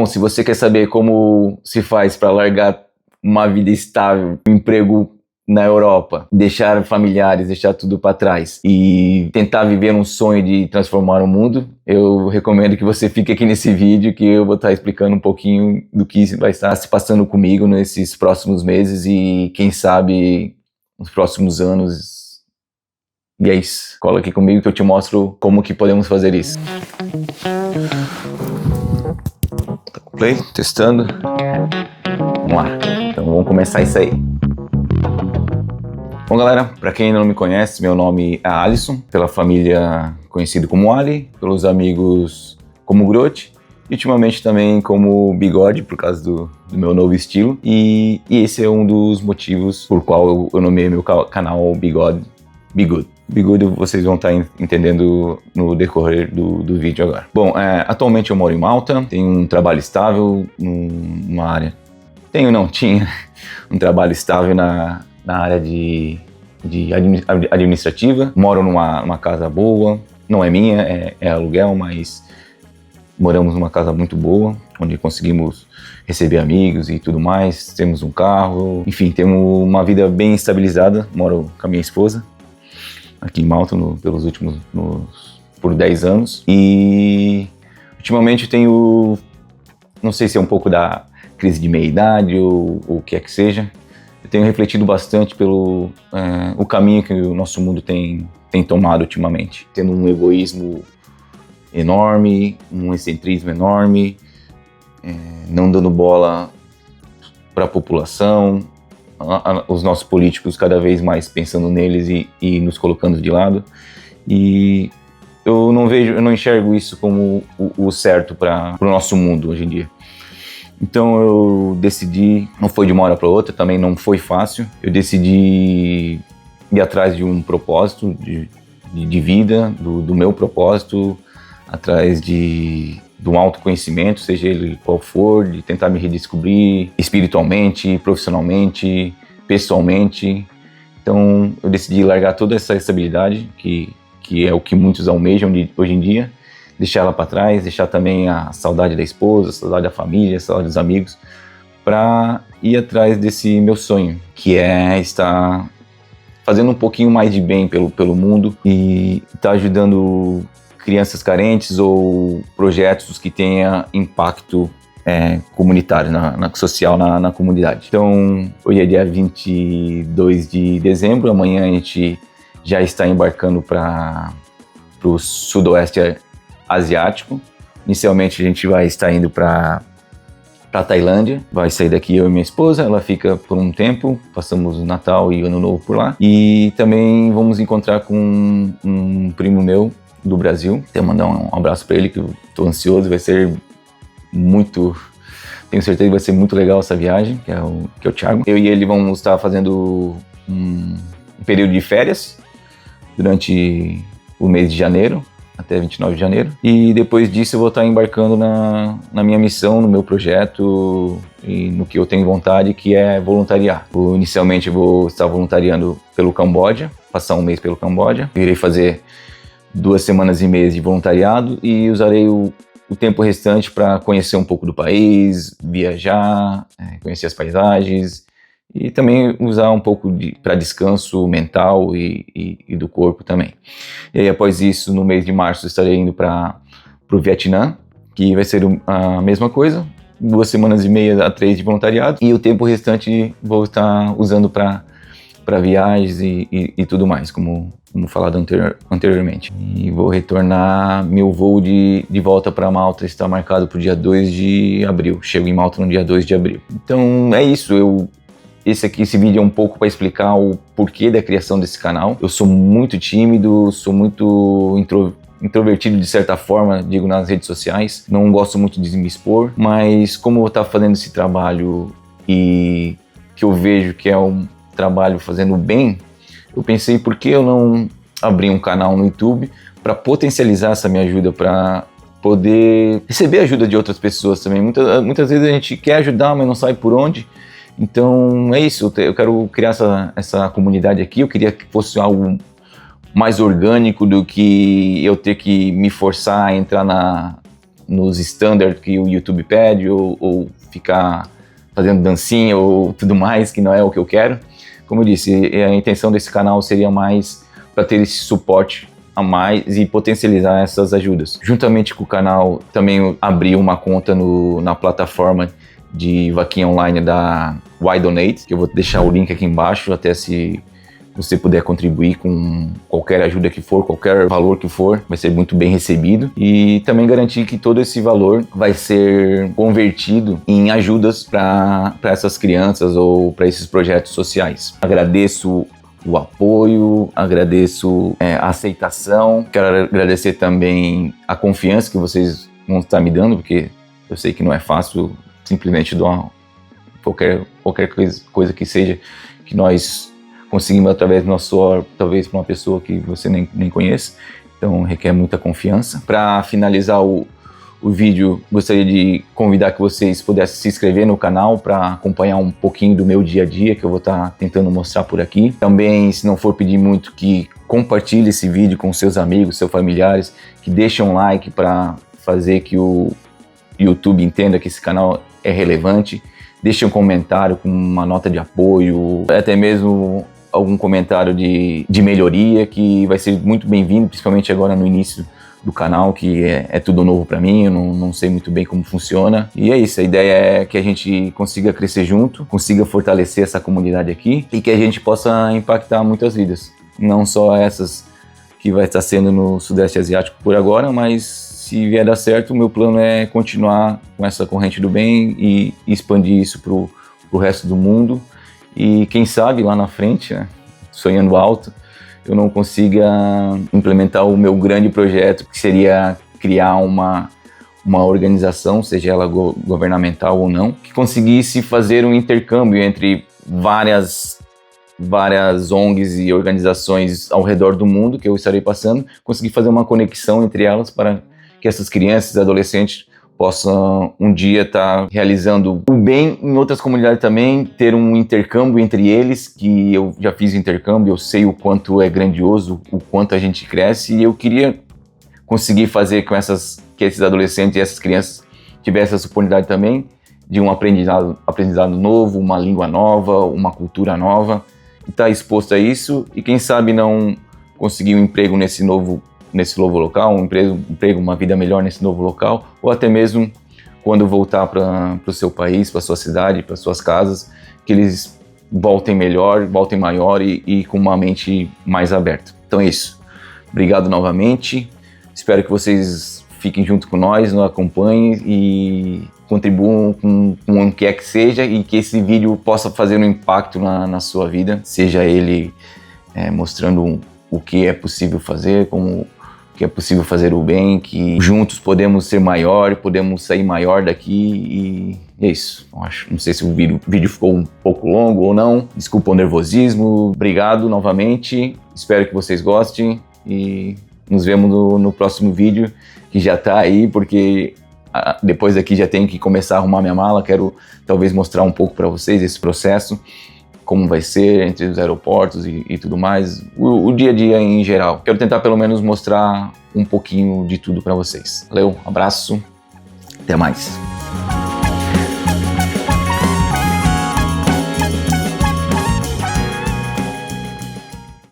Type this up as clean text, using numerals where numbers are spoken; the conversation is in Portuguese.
Bom, se você quer saber como se faz para largar uma vida estável, um emprego na Europa, deixar familiares, deixar tudo para trás e tentar viver um sonho de transformar o mundo, eu recomendo que você fique aqui nesse vídeo, que eu vou estar explicando um pouquinho do que vai estar se passando comigo nesses próximos meses e quem sabe nos próximos anos. E é isso, cola aqui comigo que eu te mostro como que podemos fazer isso. Tá com play? Testando. Vamos lá, então vamos começar isso aí. Bom, galera, para quem não me conhece, meu nome é Alisson, pela família conhecido como Ali, pelos amigos como Grote e ultimamente também como Bigode, por causa do meu novo estilo. E esse é um dos motivos por qual eu nomeei meu canal Bigode. Bigode vocês vão estar entendendo no decorrer do vídeo agora. Bom, atualmente eu moro em Malta, tenho um trabalho estável numa área... Tinha um trabalho estável na área de administrativa. Moro numa casa boa, não é minha, é aluguel, mas moramos numa casa muito boa, onde conseguimos receber amigos e tudo mais, temos um carro, enfim, temos uma vida bem estabilizada. Moro com a minha esposa aqui em Malta pelos últimos por 10 anos e ultimamente tenho, não sei se é um pouco da crise de meia-idade ou o que é que seja, eu tenho refletido bastante pelo o caminho que o nosso mundo tem tomado ultimamente, tendo um egoísmo enorme, um excentrismo enorme, não dando bola para a população, os nossos políticos cada vez mais pensando neles e nos colocando de lado, e eu não enxergo isso como o certo para o nosso mundo hoje em dia. Então eu decidi, não foi de uma hora para outra, também não foi fácil, eu decidi ir atrás de um propósito de vida, do meu propósito, atrás de um autoconhecimento, seja ele qual for, de tentar me redescobrir espiritualmente, profissionalmente, pessoalmente. Então eu decidi largar toda essa estabilidade, que é o que muitos almejam hoje em dia, deixar ela para trás, deixar também a saudade da esposa, a saudade da família, a saudade dos amigos, para ir atrás desse meu sonho, que é estar fazendo um pouquinho mais de bem pelo mundo e estar ajudando crianças carentes ou projetos que tenham impacto comunitário, social na comunidade. Então, hoje é dia 22 de dezembro, amanhã a gente já está embarcando para o sudoeste asiático. Inicialmente a gente vai estar indo para Tailândia, vai sair daqui eu e minha esposa, ela fica por um tempo, passamos o Natal e o Ano Novo por lá, e também vamos encontrar com um primo meu do Brasil. Quero mandar um abraço para ele, que eu estou ansioso, vai ser muito... Tenho certeza que vai ser muito legal essa viagem, que é o Thiago. Eu e ele vamos estar fazendo um período de férias durante o mês de janeiro, até 29 de janeiro. E depois disso eu vou estar embarcando na minha missão, no meu projeto e no que eu tenho vontade, que é voluntariar. Inicialmente eu vou estar voluntariando pelo Camboja, passar um mês pelo Camboja. Irei fazer 2 semanas e meia de voluntariado e usarei o tempo restante para conhecer um pouco do país, viajar, conhecer as paisagens e também usar um pouco para descanso mental e do corpo também. E aí, após isso, no mês de março, estarei indo para o Vietnã, que vai ser a mesma coisa, 2 semanas e meia a 3 de voluntariado, e o tempo restante vou estar usando para viagens e tudo mais, como falado anteriormente. E vou retornar, meu voo de volta para Malta está marcado para o dia 2 de abril. Chego em Malta no dia 2 de abril. Então é isso, esse vídeo é um pouco para explicar o porquê da criação desse canal. Eu sou muito tímido, sou muito introvertido de certa forma, digo, nas redes sociais. Não gosto muito de me expor, mas como eu vou estar fazendo esse trabalho e que eu vejo que é um trabalho fazendo bem, eu pensei, por que eu não abrir um canal no YouTube para potencializar essa minha ajuda, para poder receber ajuda de outras pessoas também. Muitas vezes a gente quer ajudar, mas não sabe por onde. Então é isso, eu quero criar essa comunidade aqui. Eu queria que fosse algo mais orgânico do que eu ter que me forçar a entrar nos standards que o YouTube pede, ou ficar fazendo dancinha ou tudo mais, que não é o que eu quero. Como eu disse, a intenção desse canal seria mais para ter esse suporte a mais e potencializar essas ajudas. Juntamente com o canal, também abri uma conta na plataforma de vaquinha online da Why Donate, que eu vou deixar o link aqui embaixo, até se você puder contribuir com qualquer ajuda que for, qualquer valor que for, vai ser muito bem recebido. E também garantir que todo esse valor vai ser convertido em ajudas para essas crianças ou para esses projetos sociais. Agradeço o apoio, agradeço a aceitação, quero agradecer também a confiança que vocês vão estar me dando, porque eu sei que não é fácil simplesmente doar qualquer coisa que seja que nós conseguimos através do nosso suor, talvez para uma pessoa que você nem conhece, então requer muita confiança. Para finalizar o vídeo, gostaria de convidar que vocês pudessem se inscrever no canal para acompanhar um pouquinho do meu dia a dia, que eu vou estar tentando mostrar por aqui. Também, se não for pedir muito, que compartilhe esse vídeo com seus amigos, seus familiares, que deixem um like para fazer que o YouTube entenda que esse canal é relevante. Deixe um comentário com uma nota de apoio, até mesmo algum comentário de melhoria, que vai ser muito bem-vindo, principalmente agora no início do canal, que é tudo novo para mim, eu não sei muito bem como funciona. E é isso, a ideia é que a gente consiga crescer junto, consiga fortalecer essa comunidade aqui e que a gente possa impactar muitas vidas. Não só essas que vai estar sendo no Sudeste Asiático por agora, mas se vier dar certo, o meu plano é continuar com essa corrente do bem e expandir isso pro resto do mundo. E quem sabe lá na frente, né, sonhando alto, eu não consiga implementar o meu grande projeto, que seria criar uma organização, seja ela governamental ou não, que conseguisse fazer um intercâmbio entre várias ONGs e organizações ao redor do mundo que eu estarei passando, conseguir fazer uma conexão entre elas para que essas crianças e adolescentes possam um dia estar realizando o bem em outras comunidades também, ter um intercâmbio entre eles, que eu já fiz intercâmbio, eu sei o quanto é grandioso, o quanto a gente cresce, e eu queria conseguir fazer com que esses adolescentes e essas crianças tivessem essa oportunidade também de um aprendizado novo, uma língua nova, uma cultura nova, e estar exposto a isso, e quem sabe não conseguir um emprego nesse novo local, um emprego, uma vida melhor nesse novo local, ou até mesmo quando voltar para o seu país, para sua cidade, para suas casas, que eles voltem melhor, voltem maior e com uma mente mais aberta. Então é isso. Obrigado novamente. Espero que vocês fiquem junto com nós, nos acompanhem e contribuam com o que é que seja, e que esse vídeo possa fazer um impacto na sua vida, seja ele mostrando o que é possível fazer, como que é possível fazer o bem, que juntos podemos ser maior, podemos sair maior daqui, e é isso. Não sei se o vídeo ficou um pouco longo ou não, desculpa o nervosismo, obrigado novamente, espero que vocês gostem e nos vemos no próximo vídeo, que já tá aí, porque depois daqui já tenho que começar a arrumar minha mala, quero talvez mostrar um pouco para vocês esse processo, como vai ser entre os aeroportos e tudo mais, o dia a dia em geral. Quero tentar pelo menos mostrar um pouquinho de tudo para vocês. Valeu, abraço, até mais.